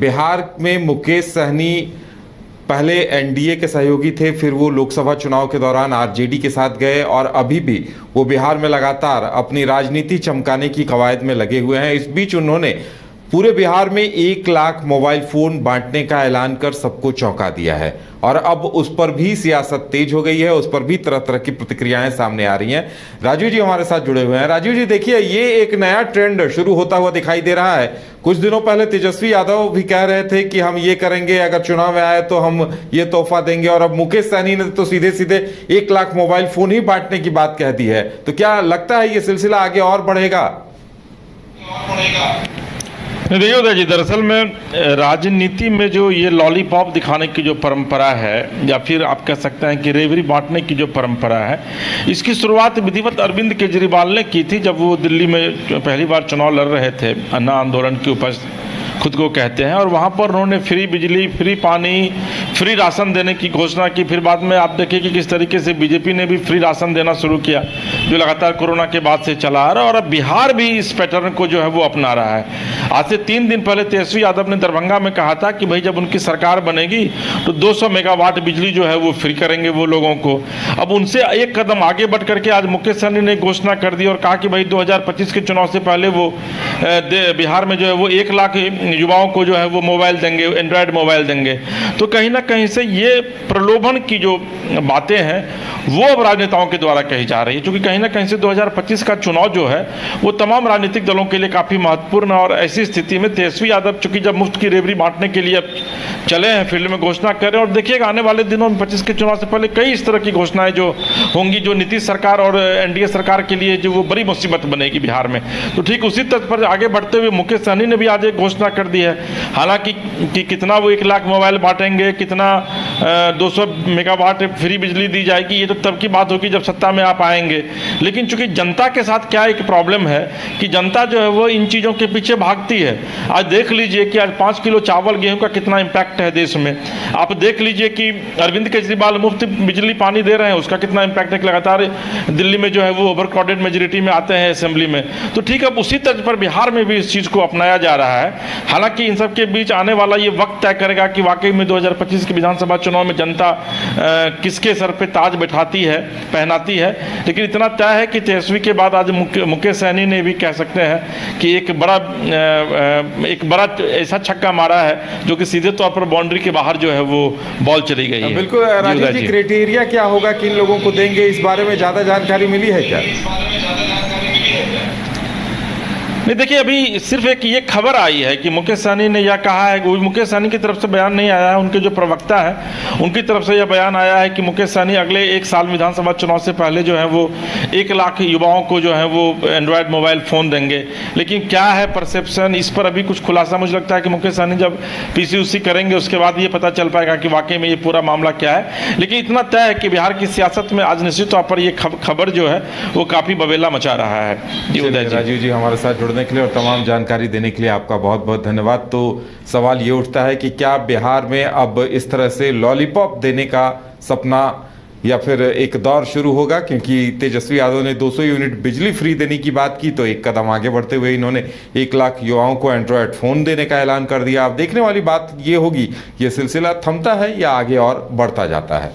बिहार में मुकेश सहनी पहले एनडीए के सहयोगी थे, फिर वो लोकसभा चुनाव के दौरान आरजेडी के साथ गए और अभी भी वो बिहार में लगातार अपनी राजनीति चमकाने की कवायद में लगे हुए हैं। इस बीच उन्होंने पूरे बिहार में 1 लाख मोबाइल फोन बांटने का ऐलान कर सबको चौंका दिया है और अब उस पर भी सियासत तेज हो गई है, उस पर भी तरह तरह की प्रतिक्रियाएं सामने आ रही हैं। राजीव जी हमारे साथ जुड़े हुए हैं। राजीव जी देखिए, ये एक नया ट्रेंड शुरू होता हुआ दिखाई दे रहा है। कुछ दिनों पहले तेजस्वी यादव भी कह रहे थे कि हम ये करेंगे, अगर चुनाव में आए तो हम ये तोहफा देंगे, और अब मुकेश सहनी ने तो सीधे सीधे 1 लाख मोबाइल फोन ही बांटने की बात कह दी है। तो क्या लगता है ये सिलसिला आगे और बढ़ेगा? देखिए उदय जी, दरअसल में राजनीति में जो ये लॉलीपॉप दिखाने की जो परंपरा है, या फिर आप कह सकते हैं कि रेवड़ी बांटने की जो परंपरा है, इसकी शुरुआत विधिवत अरविंद केजरीवाल ने की थी जब वो दिल्ली में पहली बार चुनाव लड़ रहे थे। अन्ना आंदोलन की उपज खुद को कहते हैं, और वहाँ पर उन्होंने फ्री बिजली, फ्री पानी, फ्री राशन देने की घोषणा की। फिर बाद में आप देखिए कि किस तरीके से बीजेपी ने भी फ्री राशन देना शुरू किया, जो लगातार कोरोना के बाद से चला आ रहा है, और अब बिहार भी इस पैटर्न को जो है वो अपना रहा है। आज से 3 दिन पहले तेजस्वी यादव ने दरभंगा में कहा था कि भाई जब उनकी सरकार बनेगी तो 200 मेगावाट बिजली जो है वो फ्री करेंगे वो लोगों को। अब उनसे एक कदम आगे बढ़ करके आज मुकेश सहनी ने घोषणा कर दी और कहा कि भाई 2025 के चुनाव से पहले वो बिहार में जो है वो 1 लाख युवाओं को जो है वो मोबाइल देंगे, एंड्रॉयड मोबाइल देंगे। तो कहीं ना कहीं से ये प्रलोभन की जो बातें हैं वो अब राजनेताओं के द्वारा कही जा रही है, क्योंकि कहीं ना कहीं से 2025 का चुनाव जो है वो तमाम राजनीतिक दलों के लिए काफ़ी महत्वपूर्ण है। और ऐसी स्थिति में तेजस्वी यादव चूंकि जब मुफ्त की रेवड़ी बांटने के लिए अब चले हैं, फील्ड में घोषणा कर रहे हैं, और देखिएगा आने वाले दिनों में 25 के चुनाव से पहले कई इस तरह की घोषणाएं जो होंगी, जो नीतीश सरकार और एनडीए सरकार के लिए जो वो बड़ी मुसीबत बनेगी बिहार में। तो ठीक उसी तर्ज पर आगे बढ़ते हुए मुकेश सहनी ने भी आज एक घोषणा कर दी है। हालांकि कि कितना वो 1 लाख मोबाइल बांटेंगे, कितना 200 मेगावाट फ्री बिजली दी जाएगी, ये तो तब की बात होगी जब सत्ता में आप आएंगे। लेकिन चूंकि जनता के साथ क्या एक प्रॉब्लम है कि जनता जो है वो इन चीज़ों के पीछे भागती है। आज देख लीजिए कि आज 5 किलो चावल गेहूं का कितना इम्पैक्ट है देश में। आप देख लीजिए कि अरविंद केजरीवाल मुफ्त बिजली पानी दे रहे हैं, उसका कितना इम्पैक्ट है। लगातार दिल्ली में जो है वो ओवर क्राउडेड मेजोरिटी में आते हैं असेंबली में। तो ठीक है, उसी तर्ज पर बिहार में भी इस चीज़ को अपनाया जा रहा है। हालांकि इन सब के बीच आने वाला ये वक्त तय करेगा कि वाकई में 2025 के विधानसभा चुनाव में जनता किसके सर पे ताज बैठाती है, पहनाती है। लेकिन इतना तय है कि तेजस्वी के बाद आज मुकेश सहनी ने भी कह सकते हैं कि एक बड़ा ऐसा छक्का मारा है जो कि सीधे तौर पर बाउंड्री के बाहर जो है वो बॉल चली गई है। बिल्कुल राजीव जी, क्राइटेरिया क्या होगा, किन लोगों को देंगे, इस बारे में ज़्यादा जानकारी मिली है क्या? नहीं, देखिए अभी सिर्फ एक ये खबर आई है कि मुकेश सहनी ने यह कहा है, वो मुकेश सहनी की तरफ से बयान नहीं आया है, उनके जो प्रवक्ता है उनकी तरफ से यह बयान आया है कि मुकेश सहनी अगले 1 साल विधानसभा चुनाव से पहले जो है वो 1 लाख युवाओं को जो है वो एंड्रॉयड मोबाइल फ़ोन देंगे। लेकिन क्या है परसेप्शन, इस पर अभी कुछ खुलासा मुझे लगता है कि मुकेश सहनी जब पीसीयूसी करेंगे उसके बाद ये पता चल पाएगा कि वाकई में ये पूरा मामला क्या है। लेकिन इतना तय है कि बिहार की सियासत में आज निश्चित तौर पर ये खबर जो है वो काफ़ी बवेला मचा रहा है। राजीव जी हमारे साथ जुड़ने के लिए और तमाम जानकारी देने के लिए आपका बहुत बहुत धन्यवाद। तो सवाल ये उठता है कि क्या बिहार में अब इस तरह से लॉलीपॉप देने का सपना या फिर एक दौर शुरू होगा, क्योंकि तेजस्वी यादव ने 200 यूनिट बिजली फ्री देने की बात की, तो एक कदम आगे बढ़ते हुए इन्होंने 1 लाख युवाओं को एंड्रॉयड फ़ोन देने का ऐलान कर दिया। अब देखने वाली बात ये होगी, ये सिलसिला थमता है या आगे और बढ़ता जाता है।